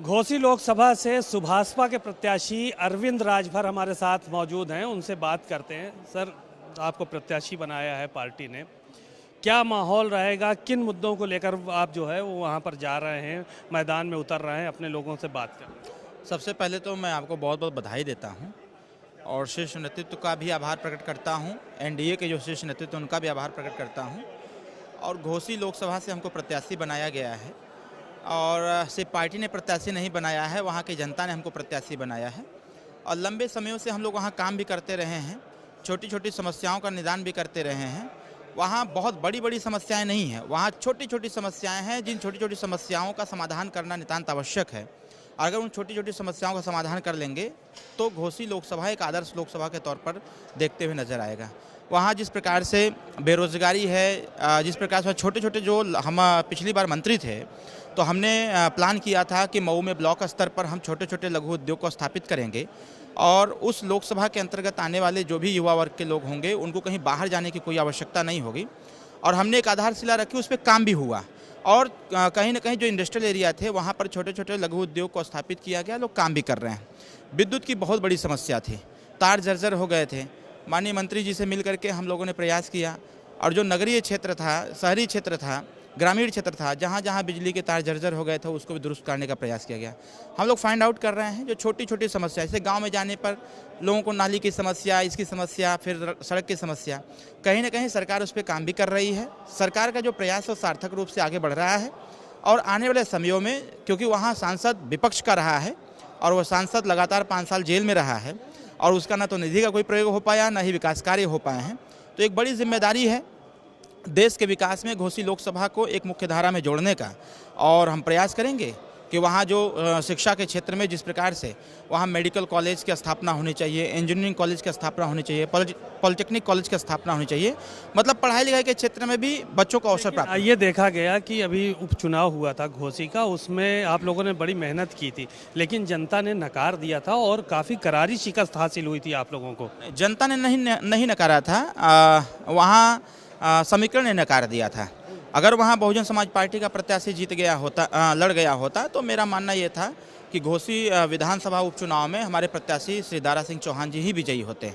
घोसी लोकसभा से सुभाषपा के प्रत्याशी अरविंद राजभर हमारे साथ मौजूद हैं। उनसे बात करते हैं। सर, आपको प्रत्याशी बनाया है पार्टी ने, क्या माहौल रहेगा, किन मुद्दों को लेकर आप जो है वो वहाँ पर जा रहे हैं, मैदान में उतर रहे हैं, अपने लोगों से बात कर? सबसे पहले तो मैं आपको बहुत बहुत बधाई देता हूं और शीर्ष नेतृत्व का भी आभार प्रकट करता हूं। एनडीए के जो शीर्ष नेतृत्व उनका भी आभार प्रकट करता हूं। और घोसी लोकसभा से हमको प्रत्याशी बनाया गया है और सिर्फ पार्टी ने प्रत्याशी नहीं बनाया है, वहां की जनता ने हमको प्रत्याशी बनाया है। और लंबे समयों से हम लोग वहाँ काम भी करते रहे हैं, छोटी छोटी समस्याओं का निदान भी करते रहे हैं। वहाँ बहुत बड़ी बड़ी समस्याएं नहीं हैं, वहाँ छोटी छोटी समस्याएं हैं, जिन छोटी छोटी समस्याओं का समाधान करना नितांत आवश्यक है। अगर उन छोटी छोटी समस्याओं का समाधान कर लेंगे तो घोसी लोकसभा एक आदर्श लोकसभा के तौर पर देखते हुए नजर आएगा। वहाँ जिस प्रकार से बेरोजगारी है, जिस प्रकार से छोटे छोटे जो हम पिछली बार मंत्री थे तो हमने प्लान किया था कि मऊ में ब्लॉक स्तर पर हम छोटे छोटे लघु उद्योग को स्थापित करेंगे और उस लोकसभा के अंतर्गत आने वाले जो भी युवा वर्ग के लोग होंगे उनको कहीं बाहर जाने की कोई आवश्यकता नहीं होगी। और हमने एक आधारशिला रखी, उस पर काम भी हुआ और कहीं ना कहीं जो इंडस्ट्रियल एरिया थे वहाँ पर छोटे छोटे लघु उद्योग को स्थापित किया गया, लोग काम भी कर रहे हैं। विद्युत की बहुत बड़ी समस्या थी, तार जर्जर हो गए थे। माननीय मंत्री जी से मिल करके हम लोगों ने प्रयास किया और जो नगरीय क्षेत्र था, शहरी क्षेत्र था, ग्रामीण क्षेत्र था, जहाँ जहाँ बिजली के तार जर्जर हो गए थे उसको भी दुरुस्त करने का प्रयास किया गया। हम लोग फाइंड आउट कर रहे हैं जो छोटी छोटी समस्या, जैसे गांव में जाने पर लोगों को नाली की समस्या, इसकी समस्या, फिर सड़क की समस्या, कहीं ना कहीं सरकार उस पर काम भी कर रही है। सरकार का जो प्रयास है सार्थक रूप से आगे बढ़ रहा है और आने वाले समयों में, क्योंकि वहाँ सांसद विपक्ष का रहा है और वह सांसद लगातार 5 साल जेल में रहा है और उसका ना तो निधि का कोई प्रयोग हो पाया, ना ही विकास कार्य हो पाए हैं, तो एक बड़ी जिम्मेदारी है देश के विकास में घोसी लोकसभा को एक मुख्य धारा में जोड़ने का। और हम प्रयास करेंगे कि वहाँ जो शिक्षा के क्षेत्र में जिस प्रकार से वहाँ मेडिकल कॉलेज की स्थापना होनी चाहिए, इंजीनियरिंग कॉलेज की स्थापना होनी चाहिए, पॉलिटेक्निक कॉलेज की स्थापना होनी चाहिए, मतलब पढ़ाई लिखाई के क्षेत्र में भी बच्चों को अवसर प्राप्त। ये देखा गया कि अभी उपचुनाव हुआ था घोसी का, उसमें आप लोगों ने बड़ी मेहनत की थी लेकिन जनता ने नकार दिया था और काफ़ी करारी शिकस्त हासिल हुई थी आप लोगों को। जनता ने नहीं नकारा था, वहाँ समीकरण ने नकार दिया था। अगर वहाँ बहुजन समाज पार्टी का प्रत्याशी जीत गया होता, लड़ गया होता, तो मेरा मानना ये था कि घोसी विधानसभा उपचुनाव में हमारे प्रत्याशी श्री दारा सिंह चौहान जी ही विजयी होते।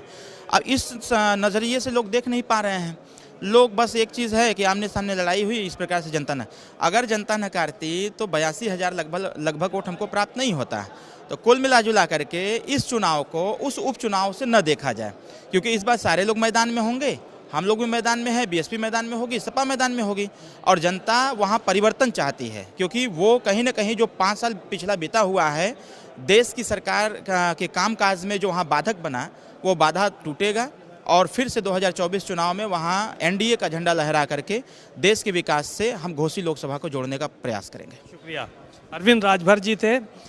अब इस नज़रिए से लोग देख नहीं पा रहे हैं। लोग बस एक चीज़ है कि आमने सामने लड़ाई हुई, इस प्रकार से जनता ने, अगर जनता नकारती तो 82,000 लगभग वोट हमको प्राप्त नहीं होता। तो कुल मिला जुला करके इस चुनाव को उस उपचुनाव से न देखा जाए, क्योंकि इस बार सारे लोग मैदान में होंगे, हम लोग भी मैदान में है, बीएसपी मैदान में होगी, सपा मैदान में होगी और जनता वहाँ परिवर्तन चाहती है, क्योंकि वो कहीं ना कहीं जो 5 साल पिछला बीता हुआ है देश की सरकार के कामकाज में जो वहाँ बाधक बना, वो बाधा टूटेगा और फिर से 2024 चुनाव में वहाँ एनडीए का झंडा लहरा करके देश के विकास से हम घोसी लोकसभा को जोड़ने का प्रयास करेंगे। शुक्रिया। अरविंद राजभर जी थे।